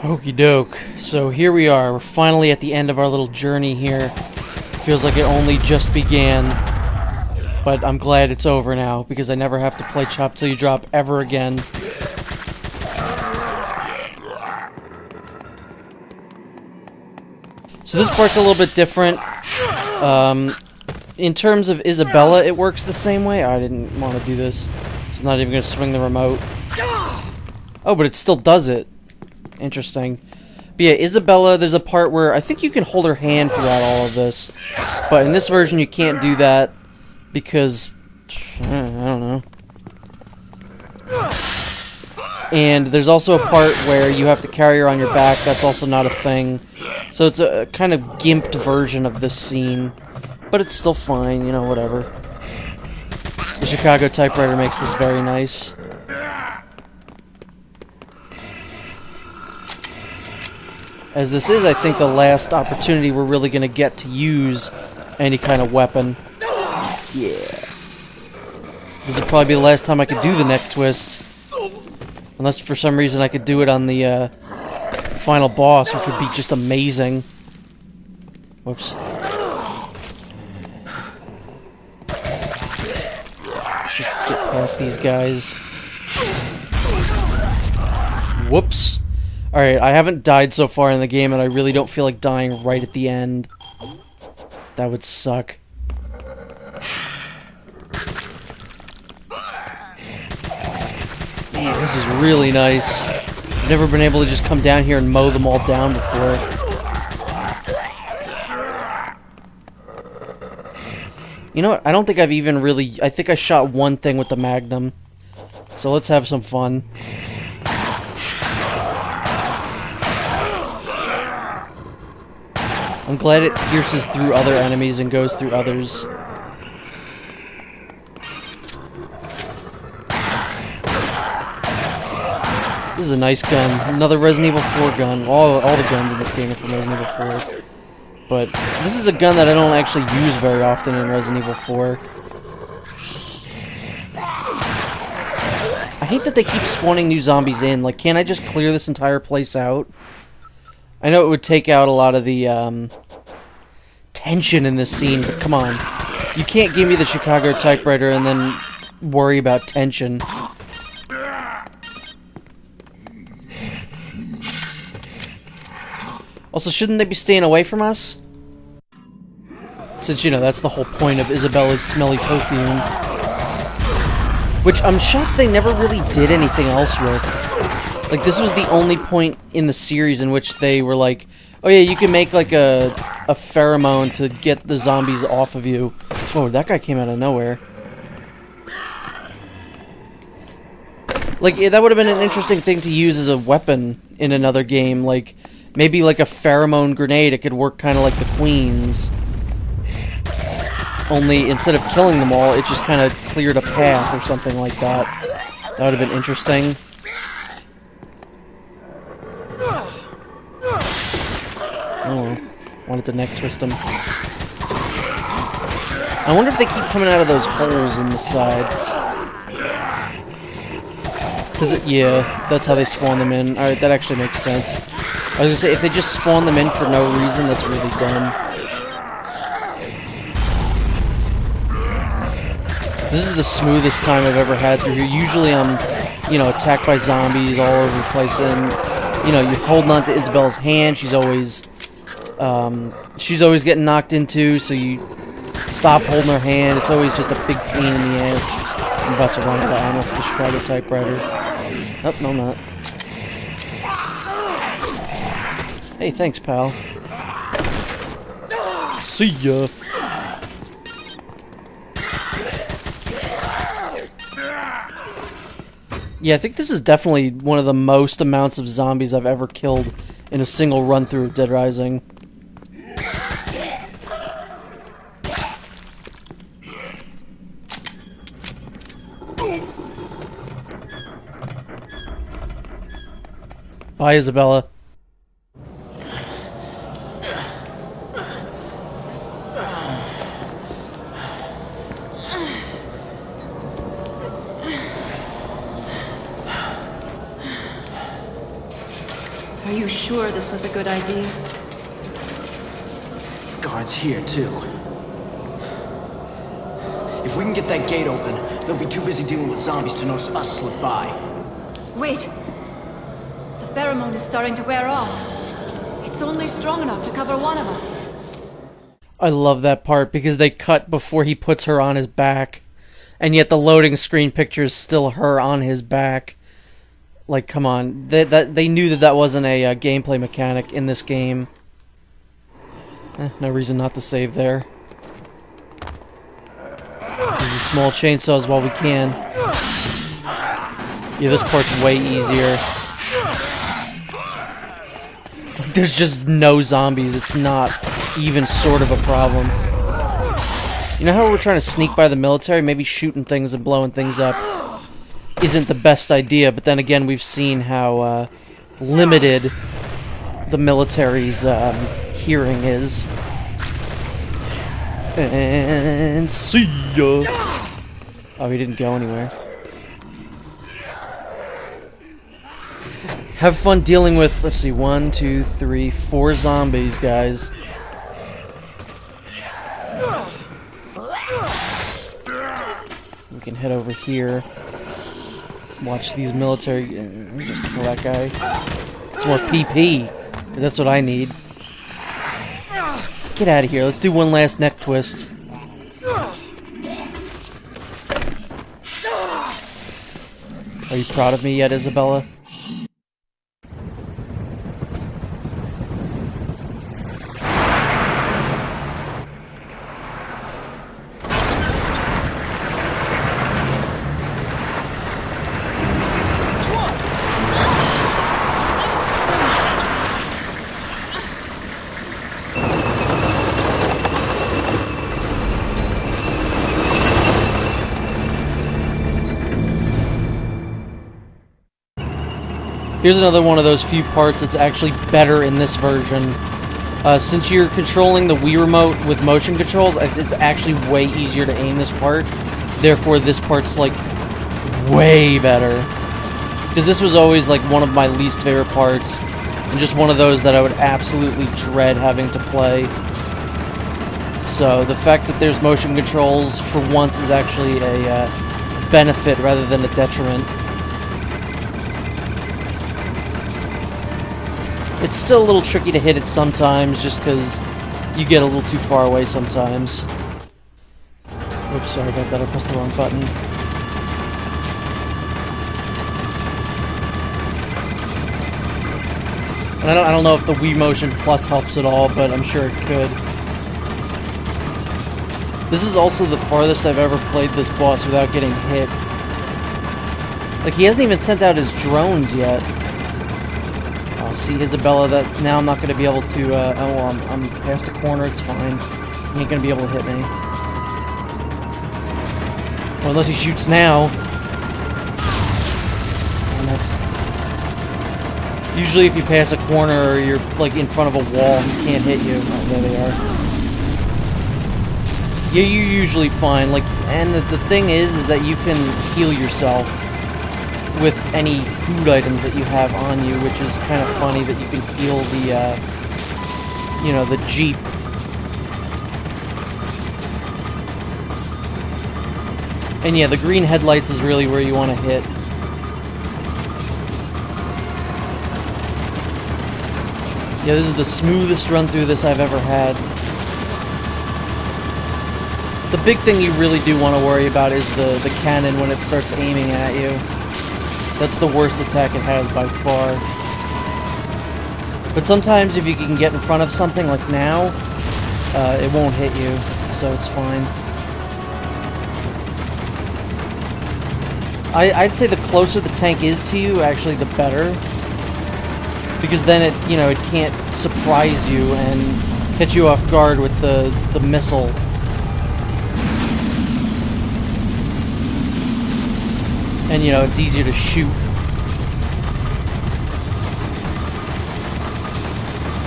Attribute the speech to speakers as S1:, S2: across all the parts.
S1: Okie doke. So here we are. We're finally at the end of our little journey here. Feels like it only just began. But I'm glad it's over now, because I never have to play Chop Till You Drop ever again. So this part's a little bit different. In terms of Isabella, it works the same way. I didn't want to do this, so I'm not even going to swing the remote. Oh, but it still does it. Interesting. But yeah, Isabella, there's a part where I think you can hold her hand throughout all of this. But in this version, you can't do that because, I don't know. And there's also a part where you have to carry her on your back. That's also not a thing. So it's a kind of gimped version of this scene. But it's still fine, you know, whatever. The Chicago typewriter makes this very nice. As this is, I think, the last opportunity we're really going to get to use any kind of weapon. Yeah. This would probably be the last time I could do the neck twist. Unless for some reason I could do it on the final boss, which would be just amazing. Whoops. Just get past these guys. Whoops. Alright, I haven't died so far in the game, and I really don't feel like dying right at the end. That would suck. Man, this is really nice. I've never been able to just come down here and mow them all down before. You know what? I don't think I've even really... I think I shot one thing with the Magnum. So let's have some fun. I'm glad it pierces through other enemies and goes through others. This is a nice gun. Another Resident Evil 4 gun. All the guns in this game are from Resident Evil 4. But this is a gun that I don't actually use very often in Resident Evil 4. I hate that they keep spawning new zombies in. Like, can't I just clear this entire place out? I know it would take out a lot of the tension in this scene, but come on. You can't give me the Chicago typewriter and then worry about tension. Also, shouldn't they be staying away from us? Since, you know, that's the whole point of Isabella's smelly perfume. Which I'm shocked they never really did anything else with. Like, this was the only point in the series in which they were like, oh yeah, you can make like a pheromone to get the zombies off of you. Whoa, that guy came out of nowhere. Like, yeah, that would have been an interesting thing to use as a weapon in another game. Like, maybe like a pheromone grenade, it could work kind of like the Queen's. Only, instead of killing them all, it just kind of cleared a path or something like that. That would have been interesting. Oh, wanted to neck twist him. I wonder if they keep coming out of those holes in the side. Cause yeah, that's how they spawn them in. Alright, that actually makes sense. I was gonna say, if they just spawn them in for no reason, that's really dumb. This is the smoothest time I've ever had through here. Usually I'm, you know, attacked by zombies all over the place, and, you know, you're holding on to Isabella's hand. She's always getting knocked into, so you stop holding her hand. It's always just a big pain in the ass. I'm about to run out of ammo for the Chicago typewriter. Oh, no, I'm not. Hey, thanks, pal. See ya. Yeah, I think this is definitely one of the most amounts of zombies I've ever killed in a single run-through of Dead Rising. Bye, Isabella.
S2: Are you sure this was a good idea?
S3: Guards here, too. If we can get that gate open, they'll be too busy dealing with zombies to notice us slip by.
S2: Wait! The pheromone is starting to wear off. It's only strong enough to cover one of us.
S1: I love that part because they cut before he puts her on his back, and yet the loading screen picture is still her on his back. Like, come on. They knew that wasn't a gameplay mechanic in this game. No reason not to save there. Use the small chainsaws while we can. Yeah, this part's way easier. There's just no zombies. It's not even sort of a problem. You know how we're trying to sneak by the military? Maybe shooting things and blowing things up isn't the best idea, but then again, we've seen how limited the military's hearing is. And see ya! Oh, he didn't go anywhere. Have fun dealing with, let's see, 1, 2, 3, 4 zombies, guys. We can head over here. Watch these military... just kill that guy. It's more PP, because that's what I need. Get out of here. Let's do one last neck twist. Are you proud of me yet, Isabella? Here's another one of those few parts that's actually better in this version. Since you're controlling the Wii Remote with motion controls, it's actually way easier to aim this part. Therefore, this part's, like, way better. Because this was always, like, one of my least favorite parts. And just one of those that I would absolutely dread having to play. So, the fact that there's motion controls, for once, is actually a benefit rather than a detriment. It's still a little tricky to hit it sometimes, just because you get a little too far away sometimes. Oops, sorry about that, I pressed the wrong button. And I don't know if the Wii Motion Plus helps at all, but I'm sure it could. This is also the farthest I've ever played this boss without getting hit. Like, he hasn't even sent out his drones yet. See, Isabella, that now I'm not going to be able to, oh, well, I'm past a corner, it's fine. He ain't going to be able to hit me. Well, unless he shoots now. Damn it. Usually if you pass a corner or you're, like, in front of a wall, he can't hit you. Oh, there they are. Yeah, you're usually fine, like, and the thing is that you can heal yourself with any food items that you have on you, which is kind of funny that you can heal the, you know, the Jeep. And yeah, the green headlights is really where you want to hit. Yeah, this is the smoothest run through this I've ever had. The big thing you really do want to worry about is the cannon when it starts aiming at you. That's the worst attack it has by far. But sometimes if you can get in front of something, like now, it won't hit you, so it's fine. I'd say the closer the tank is to you, actually, the better. Because then it, you know, it can't surprise you and catch you off guard with the missile. And, you know, it's easier to shoot.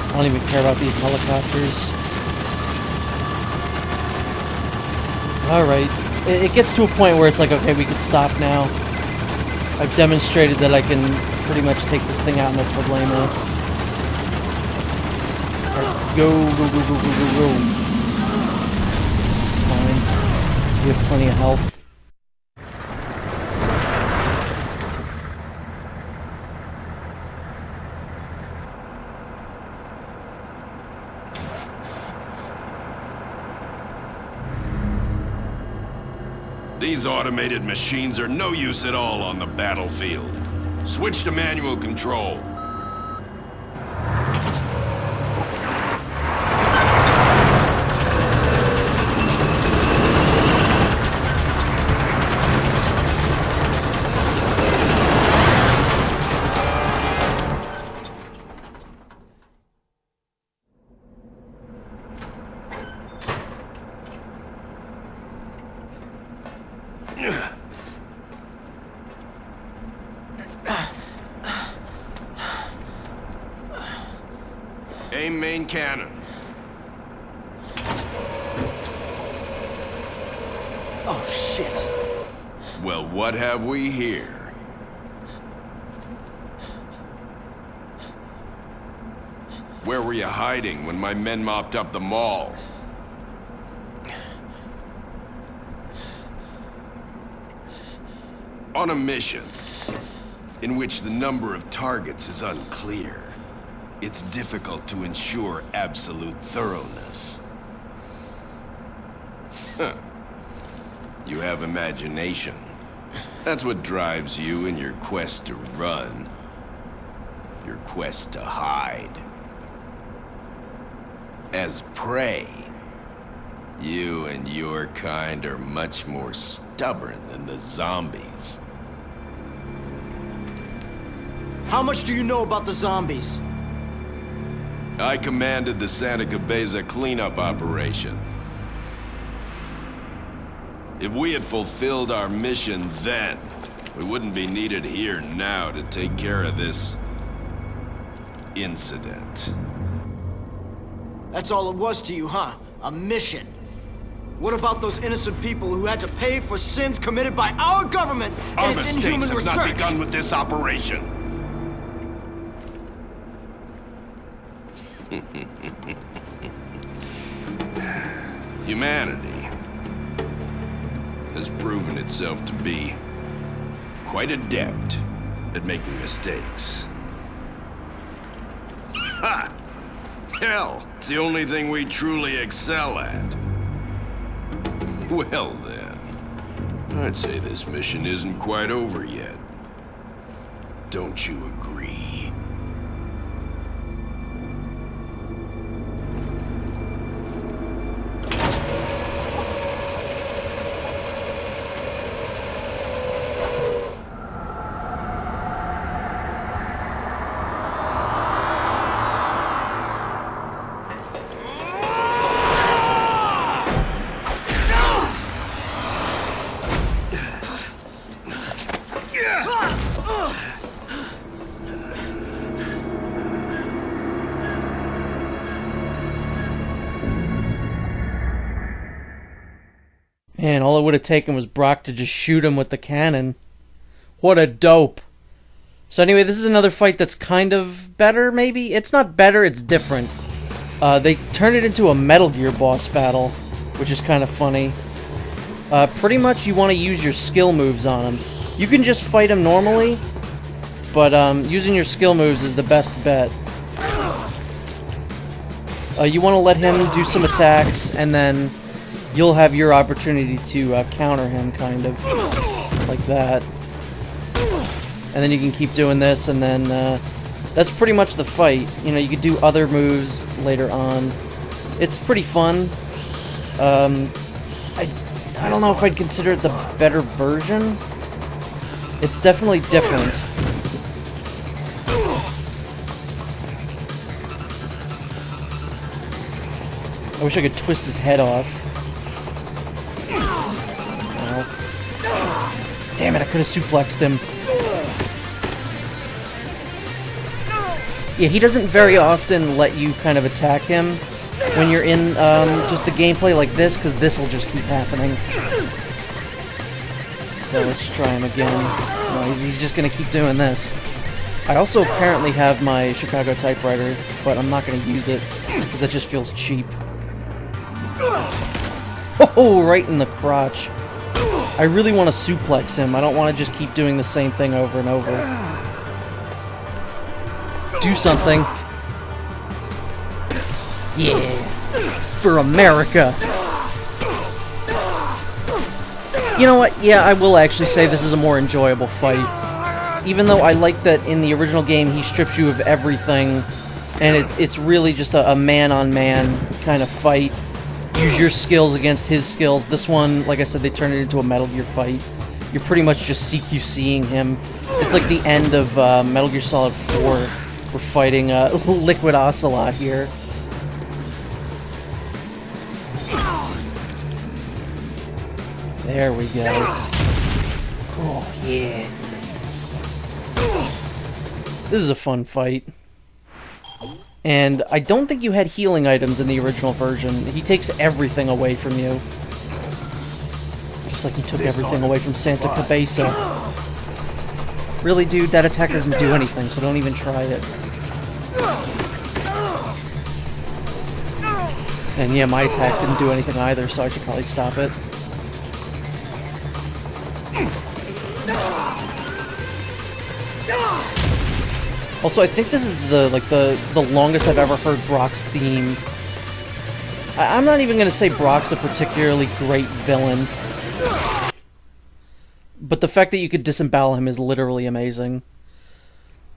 S1: I don't even care about these helicopters. Alright. It gets to a point where it's like, okay, we can stop now. I've demonstrated that I can pretty much take this thing out no problemo. Go, go, go, go, go, go, go. It's fine. We have plenty of health.
S4: These automated machines are no use at all on the battlefield. Switch to manual control. Aim main cannon.
S3: Oh, shit.
S4: Well, what have we here? Where were you hiding when my men mopped up the mall? On a mission in which the number of targets is unclear, it's difficult to ensure absolute thoroughness. Huh. You have imagination. That's what drives you in your quest to run. Your quest to hide. As prey, you and your kind are much more stubborn than the zombies.
S3: How much do you know about the zombies?
S4: I commanded the Santa Cabeza cleanup operation. If we had fulfilled our mission then, we wouldn't be needed here now to take care of this incident.
S3: That's all it was to you, huh? A mission. What about those innocent people who had to pay for sins committed by our government
S4: Our
S3: and its
S4: mistakes
S3: inhuman
S4: have
S3: research?
S4: not begun with this operation. Humanity has proven itself to be quite adept at making mistakes. Ha! Hell, it's the only thing we truly excel at. Well then, I'd say this mission isn't quite over yet. Don't you agree?
S1: Man, all it would have taken was Brock to just shoot him with the cannon. What a dope. So anyway, this is another fight that's kind of better, maybe? It's not better, it's different. They turned it into a Metal Gear boss battle, which is kind of funny. Pretty much you want to use your skill moves on him. You can just fight him normally, but using your skill moves is the best bet. You want to let him do some attacks, and then you'll have your opportunity to counter him, kind of. Like that. And then you can keep doing this, and then that's pretty much the fight. You know, you could do other moves later on. It's pretty fun. I don't know if I'd consider it the better version. It's definitely different. I wish I could twist his head off. Oh. Damn it, I could have suplexed him. Yeah, he doesn't very often let you kind of attack him when you're in just the gameplay like this, because this will just keep happening. So let's try him again. No, he's just going to keep doing this. I also apparently have my Chicago typewriter, but I'm not going to use it because that just feels cheap. Oh, right in the crotch. I really want to suplex him. I don't want to just keep doing the same thing over and over. Do something. Yeah. For America. You know what? Yeah, I will actually say this is a more enjoyable fight. Even though I like that in the original game he strips you of everything, and it's really just a man-on-man kind of fight. Use your skills against his skills. This one, like I said, they turned it into a Metal Gear fight. You're pretty much just CQCing him. It's like the end of Metal Gear Solid 4. We're fighting Liquid Ocelot here. There we go. Oh, yeah. This is a fun fight. And I don't think you had healing items in the original version. He takes everything away from you. Just like he took everything away from Santa Cabeza. Really, dude, that attack doesn't do anything, so don't even try it. And yeah, my attack didn't do anything either, so I should probably stop it. Also, I think this is the longest I've ever heard Brock's theme. I'm not even gonna say Brock's a particularly great villain, but the fact that you could disembowel him is literally amazing.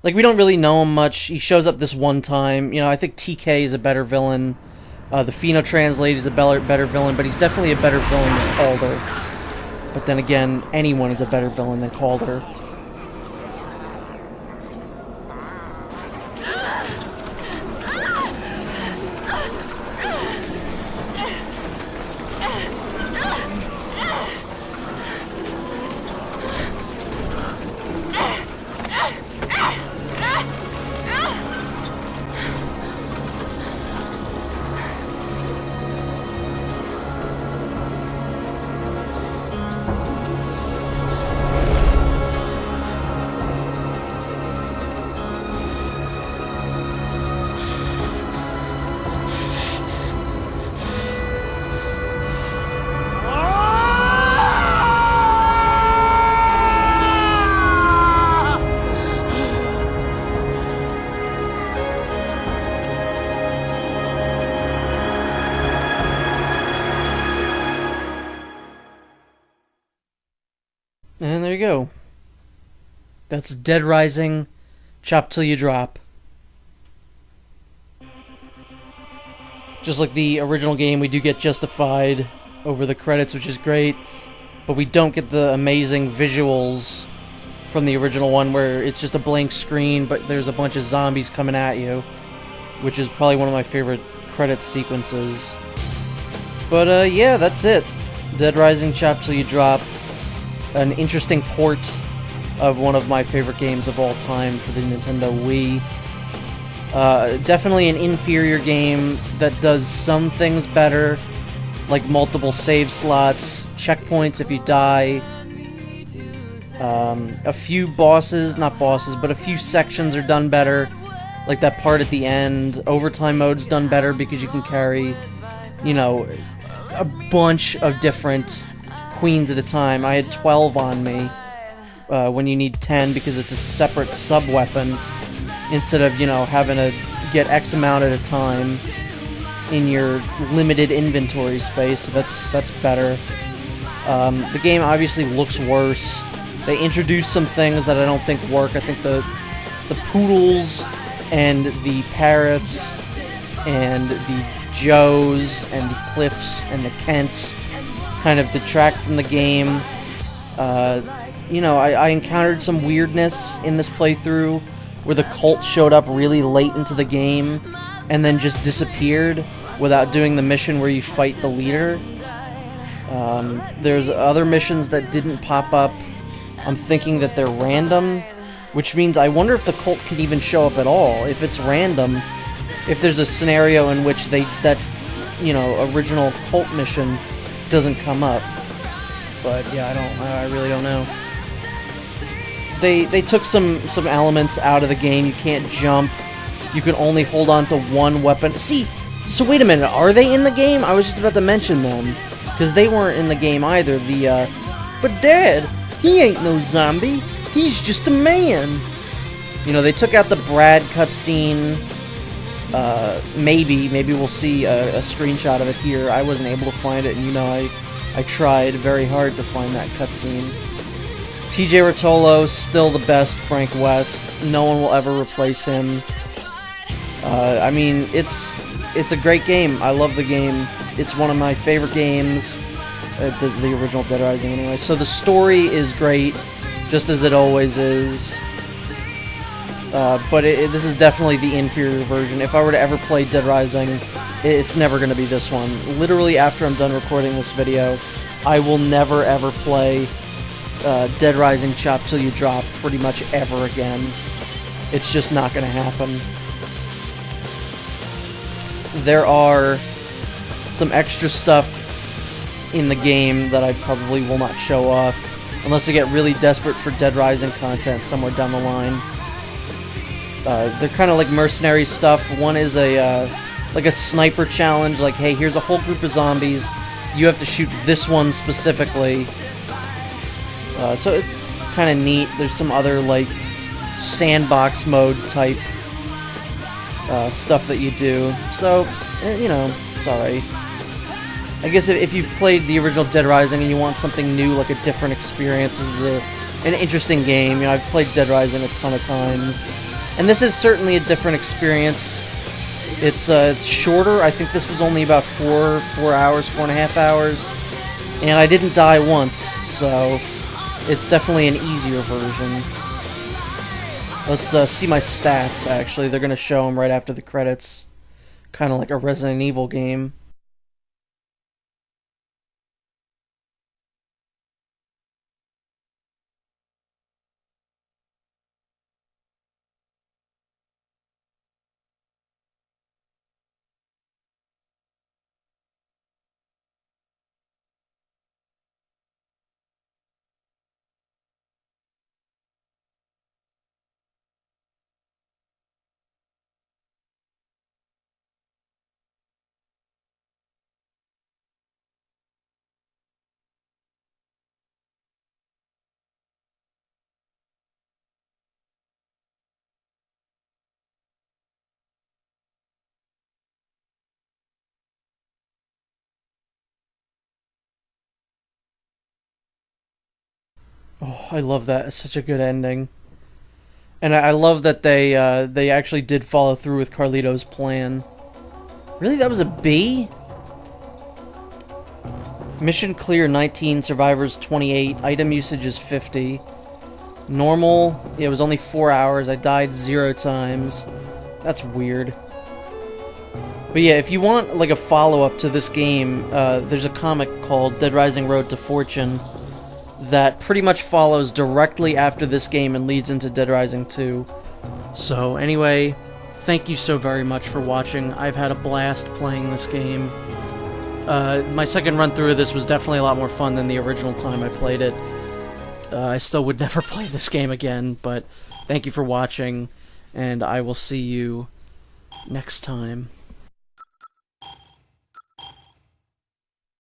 S1: Like, we don't really know him much. He shows up this one time. You know, I think TK is a better villain. The Pheno-Translate is a better villain, but he's definitely a better villain than Calder. But then again, anyone is a better villain than Calder. And there you go. That's Dead Rising, Chop Till You Drop. Just like the original game, we do get Justified over the credits, which is great, but we don't get the amazing visuals from the original one where it's just a blank screen, but there's a bunch of zombies coming at you, which is probably one of my favorite credit sequences. But yeah, that's it. Dead Rising, Chop Till You Drop. An interesting port of one of my favorite games of all time for the Nintendo Wii. Definitely an inferior game that does some things better, like multiple save slots, checkpoints if you die. A few bosses, not bosses, but a few sections are done better, like that part at the end. Overtime mode's done better because you can carry, you know, a bunch of different queens at a time. I had 12 on me when you need 10 because it's a separate sub-weapon instead of, you know, having to get X amount at a time in your limited inventory space, so that's better. The game obviously looks worse. They introduced some things that I don't think work. I think the poodles and the parrots and the Joes and the Cliffs and the Kents kind of detract from the game. You know, I encountered some weirdness in this playthrough where the cult showed up really late into the game and then just disappeared without doing the mission where you fight the leader. There's other missions that didn't pop up. I'm thinking that they're random, which means I wonder if the cult can even show up at all. If it's random, if there's a scenario in which that you know, original cult mission doesn't come up. But yeah, I really don't know. they took some elements out of the game. You can't jump. You can only hold on to one weapon. See, so wait a minute, are they in the game? I was just about to mention them, because they weren't in the game either. But Dad, he ain't no zombie. He's just a man. You know, they took out the Brad cutscene. Maybe we'll see a screenshot of it here. I wasn't able to find it, and you know, I tried very hard to find that cutscene. TJ Rotolo, still the best Frank West. No one will ever replace him. I mean, it's a great game. I love the game. It's one of my favorite games. The original Dead Rising, anyway. So the story is great, just as it always is. But this is definitely the inferior version. If I were to ever play Dead Rising, it's never going to be this one. Literally, after I'm done recording this video, I will never ever play Dead Rising Chop Till You Drop pretty much ever again. It's just not going to happen. There are some extra stuff in the game that I probably will not show off unless I get really desperate for Dead Rising content somewhere down the line. They're kind of like mercenary stuff. One is like a sniper challenge, like, hey, here's a whole group of zombies, you have to shoot this one specifically. So it's kind of neat. There's some other, like, sandbox mode type stuff that you do. So, you know, it's alright. I guess if you've played the original Dead Rising and you want something new, like a different experience, this is an interesting game. You know, I've played Dead Rising a ton of times, and this is certainly a different experience. It's shorter. I think this was only about 4 hours, 4.5 hours, and I didn't die once, so it's definitely an easier version. Let's see my stats, actually. They're going to show them right after the credits. Kind of like a Resident Evil game. Oh, I love that. It's such a good ending. And I love that they actually did follow through with Carlito's plan. Really? That was a B? Mission clear 19, survivors 28, item usage is 50. Normal, it was only 4 hours, I died 0 times. That's weird. But yeah, if you want like a follow-up to this game, there's a comic called Dead Rising Road to Fortune that pretty much follows directly after this game and leads into Dead Rising 2. So anyway, thank you so very much for watching. I've had a blast playing this game. My second run through of this was definitely a lot more fun than the original time I played it. I still would never play this game again, but thank you for watching, and I will see you next time.